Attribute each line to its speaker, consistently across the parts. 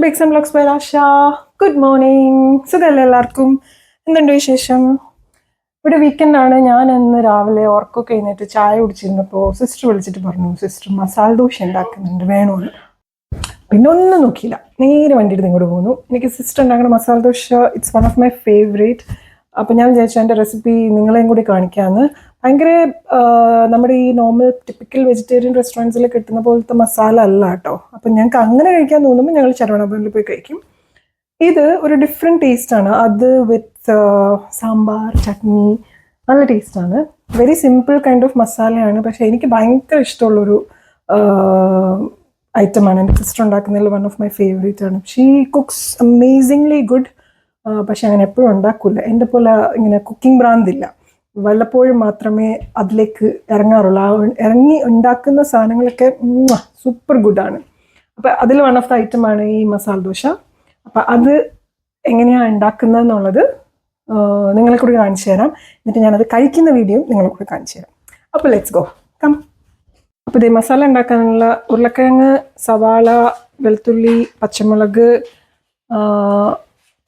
Speaker 1: ബിഗ്സ് and vlogs by Asha. Good morning. സുഖമല്ലേ എല്ലാവർക്കും? എന്തുണ്ട് വിശേഷം? ഇവിടെ വീക്കെൻഡാണ്. ഞാൻ ഇന്ന് രാവിലെ ഉറക്കമൊക്കെ കഴിഞ്ഞിട്ട് ചായ കുടിച്ചിരുന്നപ്പോൾ സിസ്റ്റർ വിളിച്ചിട്ട് പറഞ്ഞു, സിസ്റ്റർ മസാല ദോശ ഉണ്ടാക്കുന്നുണ്ട്, വേണമെന്ന്. പിന്നെ ഒന്നും നോക്കിയില്ല, നേരെ വണ്ടിയിട്ട് ഇങ്ങോട്ട് പോകുന്നു. എനിക്ക് സിസ്റ്റർ ഉണ്ടാക്കുന്ന masala dosa it's one of my favourite. അപ്പം ഞാൻ വിചാരിച്ചു എൻ്റെ റെസിപ്പി നിങ്ങളെയും കൂടി കാണിക്കാമെന്ന്. ഭയങ്കര നമ്മുടെ ഈ നോർമൽ ടിപ്പിക്കൽ വെജിറ്റേറിയൻ റെസ്റ്റോറൻറ്റ്സിൽ കിട്ടുന്ന പോലത്തെ മസാല അല്ല കേട്ടോ. അപ്പം ഞങ്ങൾക്ക് അങ്ങനെ കഴിക്കാൻ തോന്നുമ്പോൾ ഞങ്ങൾ ശരവണഭവനിൽ പോയി കഴിക്കും. ഇത് ഒരു ഡിഫറെൻറ്റ് ടേസ്റ്റാണ്. അത് വിത്ത് സാമ്പാർ ചട്നി നല്ല ടേസ്റ്റാണ്. വെരി സിമ്പിൾ കൈൻഡ് ഓഫ് മസാലയാണ്, പക്ഷേ എനിക്ക് ഭയങ്കര ഇഷ്ടമുള്ളൊരു ഐറ്റമാണ്. എൻ്റെ സിസ്റ്റർ ഉണ്ടാക്കുന്നതിൽ വൺ ഓഫ് മൈ ഫേവറേറ്റ് ആണ്. She cooks amazingly good. പക്ഷെ അങ്ങനെ എപ്പോഴും ഉണ്ടാക്കില്ല. എൻ്റെ പോലെ ഇങ്ങനെ കുക്കിംഗ് ഭ്രാന്തില്ല. വല്ലപ്പോഴും മാത്രമേ അതിലേക്ക് ഇറങ്ങാറുള്ളൂ. ഇറങ്ങി ഉണ്ടാക്കുന്ന സാധനങ്ങളൊക്കെ സൂപ്പർ ഗുഡാണ്. അപ്പം അതിൽ വൺ ഓഫ് ദ ഐറ്റമാണ് ഈ മസാല ദോശ. അപ്പം അത് എങ്ങനെയാണ് ഉണ്ടാക്കുന്നതെന്നുള്ളത് നിങ്ങളെ കൂടി കാണിച്ചു തരാം. എന്നിട്ട് ഞാനത് കഴിക്കുന്ന വീഡിയോ നിങ്ങളെ കൂടി കാണിച്ചു തരാം. അപ്പോൾ ലെറ്റ്സ് ഗോ, കം. അപ്പോൾ ഇതേ മസാല ഉണ്ടാക്കാനുള്ള ഉരുളക്കിഴങ്ങ്, സവാള, വെളുത്തുള്ളി, പച്ചമുളക്,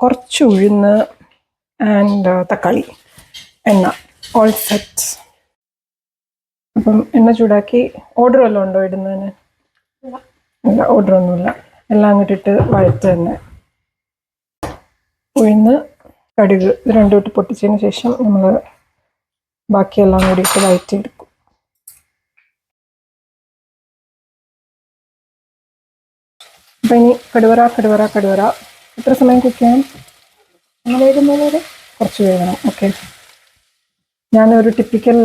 Speaker 1: കുറച്ച് ഉഴുന്ന് ആൻഡ് തക്കാളി, എണ്ണ, ഓൾ സെറ്റ്. അപ്പം എണ്ണ ചൂടാക്കി. ഓർഡർ വല്ലതും ഉണ്ടോ ഇടുന്നതിന്? ഇല്ല, ഓർഡറൊന്നുമില്ല. എല്ലാം അങ്ങോട്ടിട്ട് വഴറ്റ് തന്നെ. ഉഴുന്ന്, കടുക് ഇത് രണ്ടും ഇട്ട് പൊട്ടിച്ചതിന് ശേഷം നമ്മൾ ബാക്കിയെല്ലാം കൂടി ഇട്ട് വഴറ്റിയെടുക്കും. അപ്പം ഇനി കടുവറ കടുവറ കടുവറ. എത്ര സമയം കുക്ക് ചെയ്യണം? അങ്ങനെ കുറച്ച് വേകണം. ഓക്കെ, ഞാനൊരു typical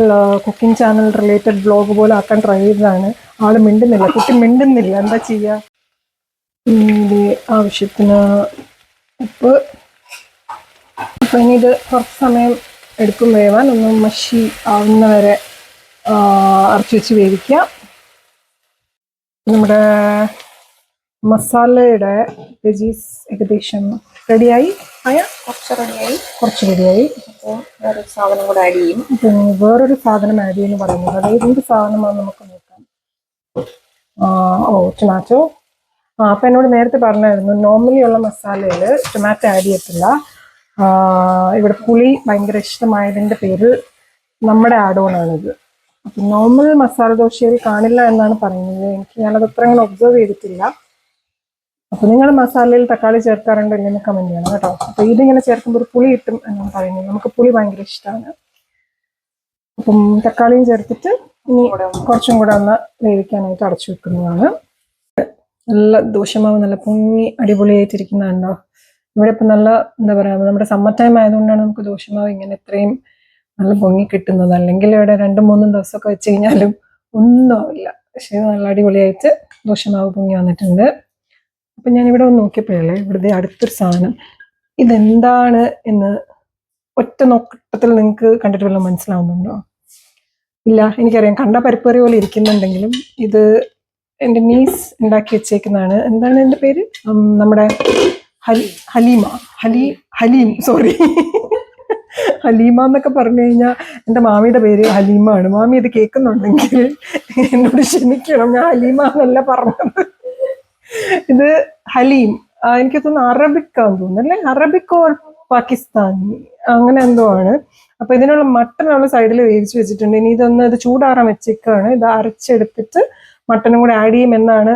Speaker 1: cooking channel related vlog പോലെ ആക്കാൻ ട്രൈ ചെയ്തതാണ്. ആൾ മിണ്ടുന്നില്ല, കുട്ടി മിണ്ടുന്നില്ല. എന്താ ചെയ്യുക? ആവശ്യത്തിന് ഉപ്പ്. അപ്പം ഇനി ഇത് കുറച്ച് സമയം എടുക്കും വേവാൻ. ഒന്ന് മഷി ആവുന്നവരെ അരച്ച് വെച്ച് വേവിക്കുക. നമ്മുടെ മസാലയുടെ വെജീസ് ഏകദേശം റെഡിയായി. കുറച്ച് റെഡിയായി. അപ്പോൾ വേറൊരു സാധനം കൂടെ ആഡ് ചെയ്യും. പിന്നെ വേറൊരു സാധനം ആഡ് ചെയ്യുമെന്ന് പറയുന്നത്, അതായത് എന്ത് സാധനമാണ് നമുക്ക് നോക്കാം. ടൊമാറ്റോ. അപ്പം എന്നോട് നേരത്തെ പറഞ്ഞായിരുന്നു, നോർമലി ഉള്ള മസാലയിൽ ടൊമാറ്റോ ആഡ് ചെയ്യത്തില്ല. ഇവിടെ പുളി ഭയങ്കര ഇഷ്ടമായതിൻ്റെ പേരിൽ നമ്മുടെ ആഡ് ഓൺ ആണിത്. അപ്പം നോർമൽ മസാല ദോശയിൽ കാണില്ല എന്നാണ് പറയുന്നത്. ഞാനത് അത്ര അങ്ങനെ ഒബ്സർവ് ചെയ്തിട്ടില്ല. അപ്പോൾ നിങ്ങൾ മസാലയിൽ തക്കാളി ചേർക്കാറുണ്ടോ ഇല്ലെന്ന് കമൻറ്റ് ചെയ്യണം കേട്ടോ. അപ്പോൾ ഇതിങ്ങനെ ചേർക്കുമ്പോൾ ഒരു പുളി കിട്ടും എന്നാണ് പറയുന്നത്. നമുക്ക് പുളി ഭയങ്കര ഇഷ്ടമാണ്. അപ്പം തക്കാളിയും ചേർത്തിട്ട് ഇനി കുറച്ചും കൂടെ ഒന്ന് വേവിക്കാനായിട്ട് അടച്ചു വെക്കുന്നതാണ്. നല്ല ദോശമാവ് നല്ല പൊങ്ങി അടിപൊളിയായിട്ടിരിക്കുന്നതുണ്ടോ? ഇവിടെ ഇപ്പം നല്ല എന്താ പറയുക, നമ്മുടെ സമ്മർ ടൈം ആയതുകൊണ്ടാണ് നമുക്ക് ദോശമാവ് ഇങ്ങനെ ഇത്രയും നല്ല പൊങ്ങി കിട്ടുന്നത്. അല്ലെങ്കിൽ ഇവിടെ 2-3 ദിവസമൊക്കെ വെച്ച് കഴിഞ്ഞാലും ഒന്നും ആവില്ല. പക്ഷേ നല്ല അടിപൊളിയായിട്ട് ദോശമാവ് പൊങ്ങി വന്നിട്ടുണ്ട്. അപ്പം ഞാനിവിടെ ഒന്ന് നോക്കിയപ്പോഴല്ലേ, ഇവിടുത്തെ അടുത്തൊരു സാധനം ഇതെന്താണ് എന്ന് ഒറ്റ നോട്ടത്തിൽ നിങ്ങൾക്ക് കണ്ടിട്ട് വല്ലതും മനസ്സിലാവുന്നുണ്ടോ? ഇല്ല, എനിക്കറിയാം, കണ്ട പരിപ്പറി പോലെ ഇരിക്കുന്നുണ്ടെങ്കിലും ഇത് എൻ്റെ നീസ് ഉണ്ടാക്കി വെച്ചേക്കുന്നതാണ്. എന്താണ് എൻ്റെ പേര്? നമ്മുടെ ഹലീമ എന്നൊക്കെ പറഞ്ഞു കഴിഞ്ഞാൽ എൻ്റെ മാമിയുടെ പേര് ഹലീമ ആണ്. മാമി ഇത് കേൾക്കുന്നുണ്ടെങ്കിൽ എന്നോട് ക്ഷമിക്കണം, ഞാൻ ഹലീമ എന്നല്ല പറഞ്ഞത്. ഇത് ഹലീം. എനിക്ക് തോന്നുന്നു അറബിക് ആണെന്ന് തോന്നുന്നു, അല്ലേ? അറബിക് ഓർ പാകിസ്ഥാനി അങ്ങനെ എന്തോ ആണ്. അപ്പൊ ഇതിനുള്ള മട്ടൺ ഉള്ള സൈഡിൽ വേവിച്ച് വെച്ചിട്ടുണ്ട്. ഇനി ഇത് ചൂടാറാൻ വെച്ചേക്കാണ്. ഇത് അരച്ചെടുത്തിട്ട് മട്ടനും കൂടെ ആഡ് ചെയ്യുമെന്നാണ്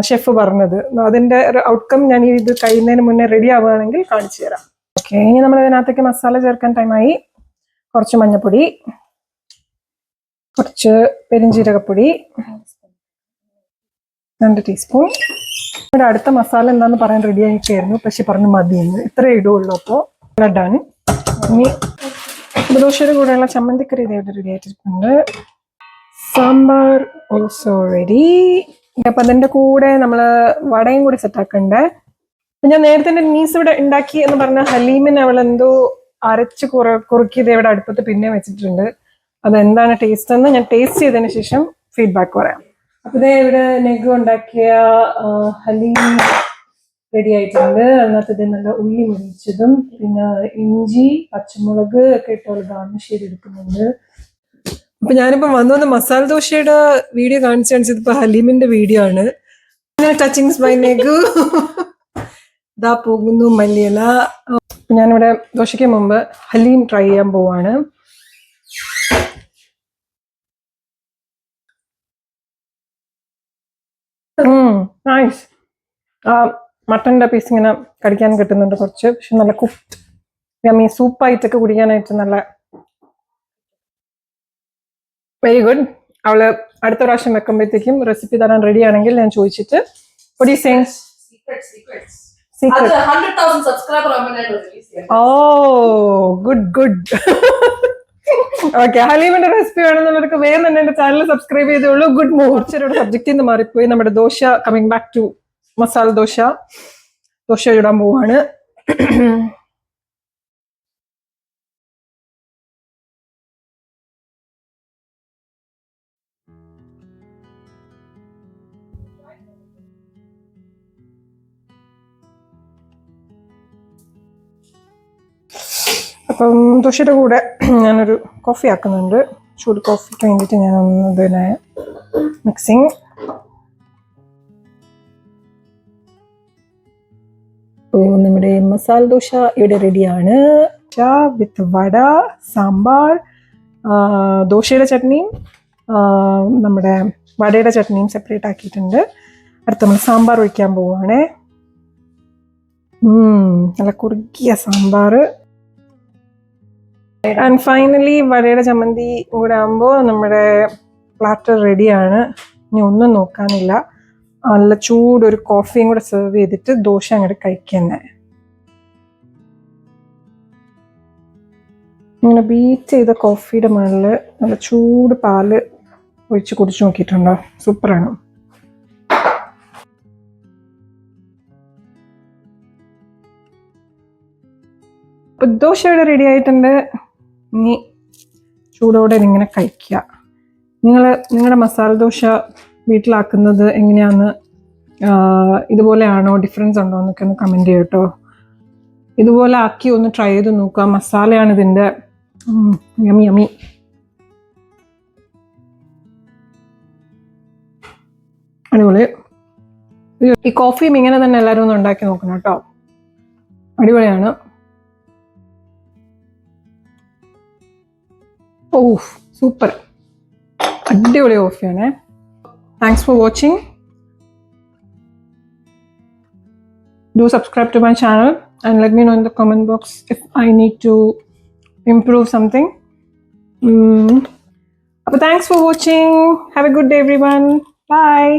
Speaker 1: ഷെഫ് പറഞ്ഞത്. അതിന്റെ ഒരു ഔട്ട്കം ഞാൻ ഇത് കഴിയുന്നതിന് മുന്നേ റെഡി ആവുകയാണെങ്കിൽ കാണിച്ചു തരാം. ഓക്കെ, ഇനി നമ്മൾ ഇതിനകത്തേക്ക് മസാല ചേർക്കാൻ ടൈമായി. കുറച്ച് മഞ്ഞൾപ്പൊടി, കുറച്ച് പെരിഞ്ജീരകപ്പൊടി, 2 ടീസ്പൂൺ. ഇവിടെ അടുത്ത മസാല എന്താന്ന് പറയാൻ റെഡി ആയിട്ടായിരുന്നു, പക്ഷെ പറഞ്ഞു മതിയെന്ന്. ഇത്രേ ഇടുള്ളൂ. അപ്പോൾ ഡൺ. ഇനി ദോശയുടെ കൂടെയുള്ള ചമ്മന്തിക്കറി ഇതേവിടെ റെഡി ആയിട്ടിരിക്കുന്നുണ്ട്. Sambar also ready. അപ്പം അതിൻ്റെ കൂടെ നമ്മൾ വടയും കൂടി സെറ്റാക്കണ്ടേ. അപ്പം ഞാൻ നേരത്തെ എൻ്റെ നീസ് ഇവിടെ ഉണ്ടാക്കി എന്ന് പറഞ്ഞ ഹലീമിന് അവളെന്തോ അരച്ച് കുറുക്കിയത് ഇവിടെ അടുപ്പത്ത് പിന്നെ വെച്ചിട്ടുണ്ട്. അതെന്താണ് ടേസ്റ്റ് എന്ന് ഞാൻ ടേസ്റ്റ് ചെയ്തതിന് ശേഷം ഫീഡ്ബാക്ക് പറയാം. അപ്പം ഇതേ ഇവിടെ നെഗ് ഉണ്ടാക്കിയ ഹലീം റെഡി ആയിട്ടുണ്ട്. അതിനകത്ത് ഇത് നല്ല ഉള്ളി മുരിച്ചതും പിന്നെ ഇഞ്ചി പച്ചമുളക് ഒക്കെ ഇട്ടുള്ള ഗാർണിഷ് ചെയ്തെടുക്കുന്നുണ്ട്. അപ്പൊ ഞാനിപ്പോ വന്നു മസാല ദോശയുടെ വീഡിയോ കാണിച്ചു. ഇതിപ്പോ ഹലീമിന്റെ വീഡിയോ ആണ്. Touchings by Negu. ഇതാ പോകുന്നു മല്ലിയില. ഞാനിവിടെ ദോശയ്ക്ക് മുമ്പ് ഹലീം ട്രൈ ചെയ്യാൻ പോവാണ്. നൈസ്. മട്ടൻ്റെ പീസ് ഇങ്ങനെ കടിക്കാൻ കിട്ടുന്നുണ്ട് കുറച്ച്. പക്ഷെ നല്ല കുക്ക്ഡ് യമ്മി സൂപ്പായിട്ടൊക്കെ കുടിക്കാനായിട്ട് നല്ല വെരി ഗുഡ്. അവള് അടുത്ത പ്രാവശ്യം വെക്കുമ്പോഴത്തേക്കും റെസിപ്പി തരാൻ റെഡി ആണെങ്കിൽ ഞാൻ ചോദിച്ചിട്ട് ഗുഡ്. ഓക്കെ, ഹലീമിന്റെ റെസിപ്പി വേണമെന്നുള്ളവർക്ക് വേറെ തന്നെ എന്റെ ചാനൽ സബ്സ്ക്രൈബ് ചെയ്തോളൂ. Good move. ചെറിയൊരു സബ്ജക്റ്റിൽ നിന്ന് മാറിപ്പോയി. നമ്മുടെ dosa coming back to masala dosa. Dosa ഇടാൻ പോവാണ്. അപ്പം ദോശയുടെ കൂടെ ഞാനൊരു കോഫി ആക്കുന്നുണ്ട്. ചൂട് കോഫിക്ക് വേണ്ടിയിട്ട് ഞാനൊന്ന് ഇതിനെ മിക്സിങ്. നമ്മുടെ മസാല ദോശ ഇവിടെ റെഡിയാണ്. വിത്ത് വട, സാമ്പാർ, ദോശയുടെ ചട്നിയും നമ്മുടെ വടയുടെ ചട്നിയും സെപ്പറേറ്റ് ആക്കിയിട്ടുണ്ട്. അടുത്ത നമ്മൾ സാമ്പാർ ഒഴിക്കാൻ പോവുകയാണേ. നല്ല കുറുകിയ സാമ്പാർ. ആൻഡ് ഫൈനലി വടയുടെ ചമ്മന്തി കൂടെ ആകുമ്പോൾ നമ്മുടെ പ്ലാറ്റർ റെഡിയാണ്. ഇനി ഒന്നും നോക്കാനില്ല. നല്ല ചൂടൊരു കോഫിയും കൂടെ സെർവ് ചെയ്തിട്ട് ദോശ അങ്ങോട്ട് കഴിക്കുന്നേ. ഇങ്ങനെ ബീറ്റ് ചെയ്ത കോഫിയുടെ മുകളിൽ നല്ല ചൂട് പാല് ഒഴിച്ച് കുടിച്ചു നോക്കിയിട്ടുണ്ടോ? സൂപ്പറാണ്. അപ്പൊ ദോശ ഇവിടെ റെഡി ആയിട്ടുണ്ട്. ഇനി ചൂടോടെ ഇതിങ്ങനെ കഴിക്കുക. നിങ്ങളുടെ മസാല ദോശ വീട്ടിലാക്കുന്നത് എങ്ങനെയാന്ന്, ഇതുപോലെയാണോ, ഡിഫറൻസ് ഉണ്ടോ എന്നൊക്കെ ഒന്ന് കമൻറ്റ് ചെയ്യും കേട്ടോ. ഇതുപോലെ ആക്കി ഒന്ന് ട്രൈ ചെയ്ത് നോക്കുക. മസാലയാണ് ഇതിൻ്റെ. Yummy yummy. അടിപൊളി. ഈ കോഫിയും ഇങ്ങനെ തന്നെ എല്ലാവരും ഒന്ന് ഉണ്ടാക്കി നോക്കണം കേട്ടോ. അടിപൊളിയാണ്. സൂപ്പർ. അടിപൊളി കോഫിയാണേ. Thanks for watching. Do subscribe to my channel and let me know in the comment box if I need to improve something. Thanks for watching. Have a good day everyone. Bye.